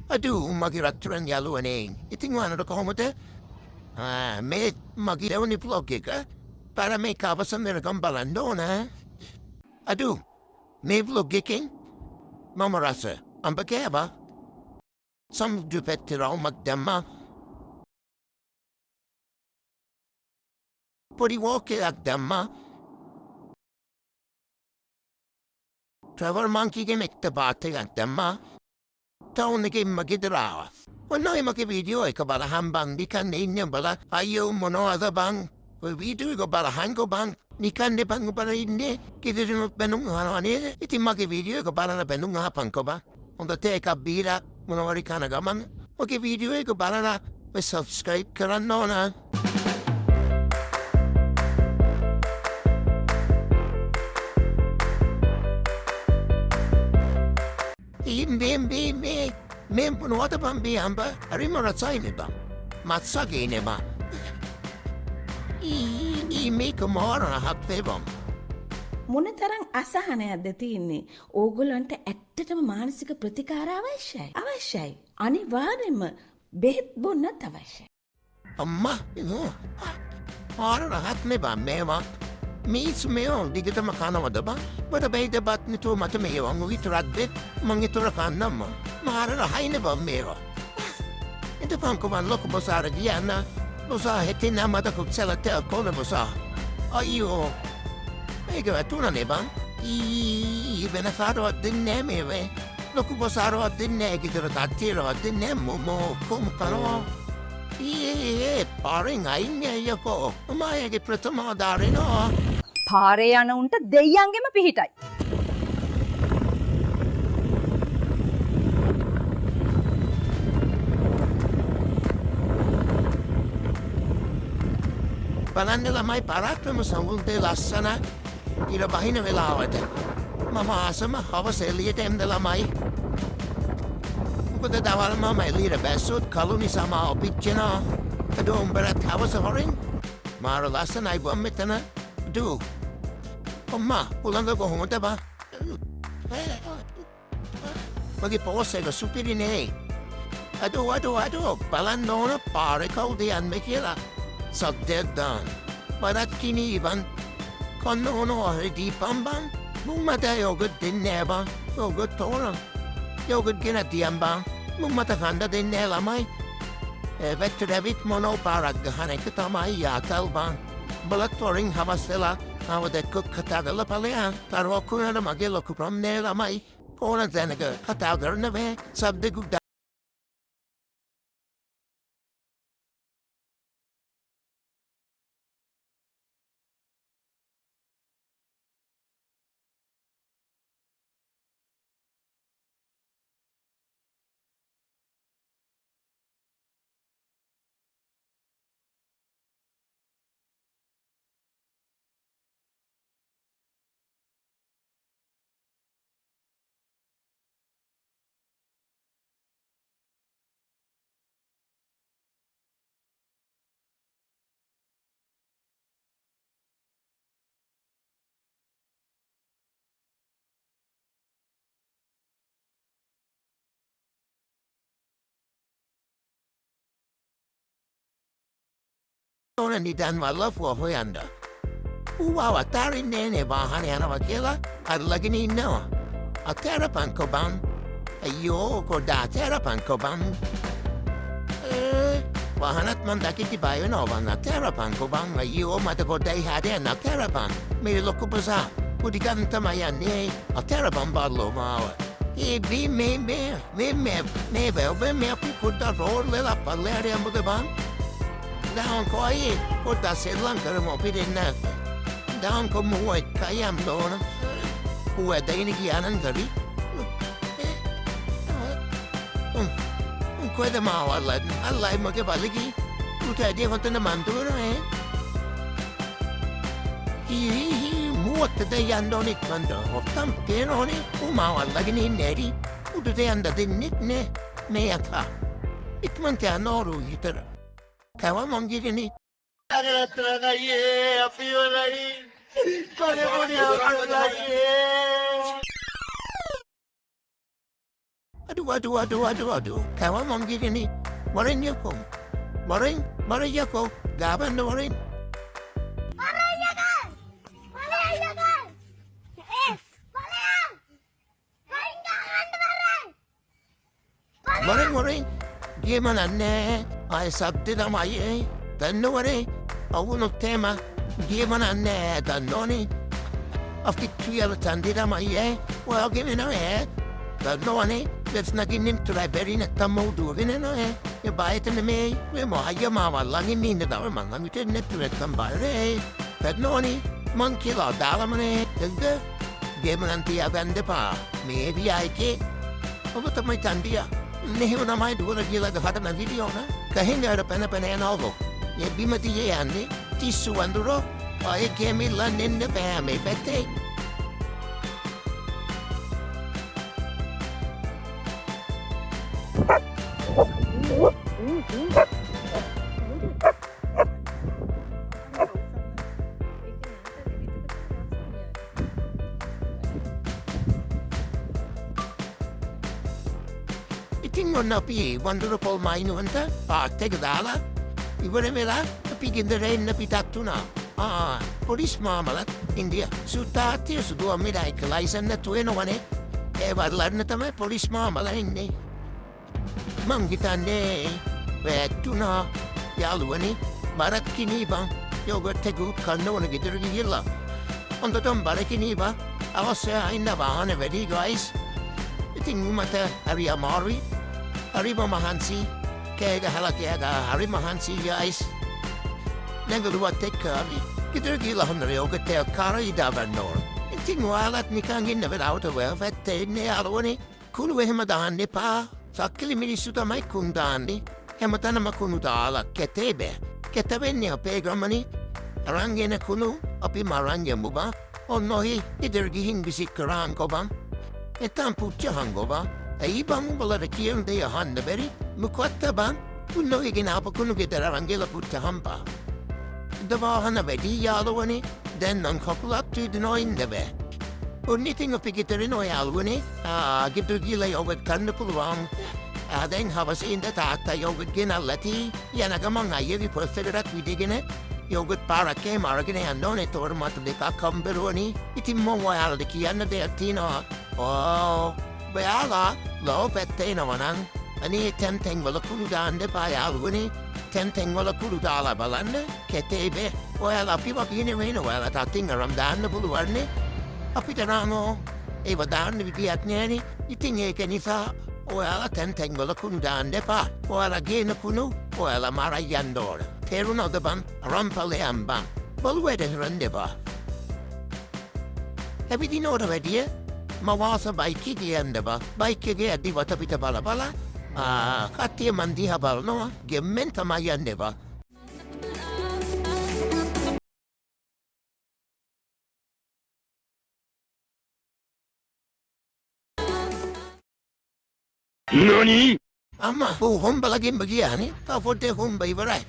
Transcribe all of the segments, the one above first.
Aduh, magi raturan yaluaning. Itingwan na komote. May magi daw ni vlogika. Para may kabasam na nagambalando na. Aduh, may vlogiking. Mamarasa, ang bagay ba? Sam dupet tiraw magdama. Puriwoke agdama. Trevor monkey gimek tabate agdama. Taon na game magidarawa. Wala ay makivideo ay kabala hambang di kan ninya bala ayaw mo no ada bang. Video ko bala hango bang. Ni kan ne bang bala hindi. Kita rin benung ano ani. Iti makivideo ko bala na benung hapang ko ba. Onda te kabira mo no ari kanagaman. Makivideo ko bala na subscribe ka rin no na. Imbe. Mem puno ata bambi amba. Arimo ratsay me ba. Matsagi ne ba. මේ කමාරණ හත් වේබම්. මොන තරම් අසහනයක්ද තියෙන්නේ. ඕගොල්ලන්ට ඇත්තටම මානසික ප්‍රතිකාර අවශ්‍යයි. අනිවාර්යෙන්ම බෙහෙත් බොන්නත් අවශ්‍යයි. අම්මා මාරණ හත් මේ බම් මේවා. මීස් මේෝ දිගටම කනවද බං. මට බෙහෙත බත් නිතෝ මට මේවා විතරක් දෙත් මං ඒතර කන්නම්ම. මාරණ හයින බම් මේවා. එතපන් කොමන් ලොකු බසාර ගියන්න. Bosa heti na mata kutsela te akone bosa. Ayo. Ega atuna ne bang. Benefaro dinne meve. Loku bosaro dinne gidro tatiro dinne mo kom karo. Paring ainne yako. Maya pratama darino. පාරේ යන උන්ට දෙයියන්ගෙම පිහිටයි. බලන්න ළමයි පරාක්‍රම සමුල්තේ ලස්සන ඉර බහින වෙලාවට මම ආසම හවස එළියට එන්න ළමයි. මොකද දවල් මම එළියට බැස්සොත් කළු නිසා මාව පිච්චෙනවා. අද උඹට හවස හොරින් මාර ලස්සනයි බම් මෙතන. දූ අම්මා උලංග කොහොමද බා? මගේ පොස් එක සුපිරිනේ. අදෝ බලන්න ඕන පාරේ කවුද යන්නේ කියලා. Saddedan. Barat kiniban. Kanno ono ahridipan ban. Mumata yogut dinne ban. Yogut toran. Yogut ginatian ban. Mumata kanda dinne lamay. Vetrevit mono paraggahan ekatamay yakal ban. Balat toring havasela. Havade kuk katagala palian. Taro kunada magilo kupram ne lamay. Kona zenaga katagar nave. Sabde gugda. Nidan wala for hoyanda. Uwawa tari nene bahani ana wakila at lagini no. A terapan koban. Ayo ko da terapan koban. Wahanat man dakiti bayo no ban na terapan koban. Ayo mata ko day hade na terapan. May loko baza. Udigan tamayan ne. A terapan badlo mawa. Be me pikuta roll lela paleri ambo de ban. Daon ko ay puta silang karamo pidin na. Daon ko muway kayam doon. Uwe da inigianan gari. Kweda mawalad. Alay magkabaligi. Uta di ko naman doon eh. Muwat da yan doon ikmando. Oftam keno ni. Umawalagi ni neri. Uta da yan da din ne. Meyata. Ikman kaya noru yitara. Kawa mongini. Aduh. Kawan mau gini. Marin yako. Marin yako. Gaban na marin. Marin. Gimana ne? Ay sabti na maye. Tanno marin. Awuno tema. Gimana ne? Tanno ni. After 2 hours tandida maye. Well, give me no eh. Tanno ni. Let's not get into that berry na tamo do in no eh. You buy it in the May. We mo haya mama lang in the dollar man. Lang it net to it come by eh. Tanno ni. Monkey la dollar man eh. The game anti avende pa. Maybe I ke. Over to my tandia. Nehi na mai dua lagi la dapat na video na. Kahinga ada pena en algo. Ye bimati ye andi. Tisu anduro. Ay kemi lan in the bam me bete. Itingon na pi wonderful mine wanta. Take dala. Ibore mela pigin the rain na pitatuna. Police mamalat India. Sutati su dua midai kalaisan na tueno wane. Vadlar na tame police mamala inni. Mangita ne. Tuna. Yaluani. Barat kiniba. Yoga tegu kano na gitar gila. On the tom barak kiniba. Awasa inaba on a ready guys. Iting mata Aria Mari. Arriba Mahansi. Kega halakiaga Harima Hansi guys. Nagaluwa tekari. Gitar gila honre yoga te kara idavanor. Iting walat ni kangin na out of well fette ne alwani. Kulu hemadan ne pa. Sakili minisuta mai kundani. Hematana makunudala ketebe. Ketabenya pegramani. Arangena kunu. Api maranya muba. Onohi idergihin bisik karan koban. Etan putya hangoba. Ibang wala kiyan de handa beri. Mukwata bang. Uno iginapa kunu gitarangela putya hampa. Dava hana vedi yalwani. Den non kopulat to the noin debe. Uniting of pigitarino yalwani. Gitu gila yogurt kanapulwang. Den havas in the tata yogurt ginalati. Yanagamang ayeri perfederat vidigine. Yogurt para ke maragine and non et or mat de kakamberoni. Itimo wal de kiana de atino. Oh, beala, lo petena wanang. Ani tempting wala kuludande pa yalwani. Tempting wala kuludala balande. Ketebe. Well, apiwa kini reno well at a thing around the buluarne. Apitarano. Eva dan vidiatneri. Iting e kenisa. Well, a tempting wala kuludande pa. Well, again a kunu. Well, a marayandor. Teruno the ban. Rampaleambam. Bulwede rendeva. Have you know the idea? Mawasa by Kiki andaba. By Kiki at Diva Tapita Balabala. Katia Mandiha Balnoa. Gementa Mayandeva. NANI?! Amma, humba lagi bagiani. Kau fote humba ibarai.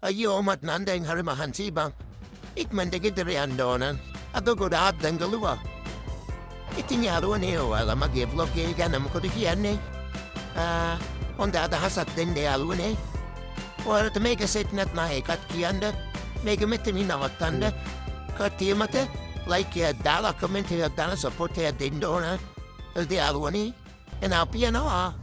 Ayo mat nandeng harimahan sibang. Ikman de gidere andonan. Adogo da adden galua. Itinyaro neo ala magevlog ganam ko dikiane. හොඳ අදහසක් දෙන්න යාළුවනේ. ඔයාලට මේක set නැත්නම් ඒකත් කියන්න. මේක මෙතනින් නවත්තන්න. කට්ටිය මට ලයික් එකක් දාලා කමෙන්ට් එකක් දාලා සපෝට් එකක් දෙන්න ඕන. හරිද යාළුවනේ? එහෙනම් අපි යනවා.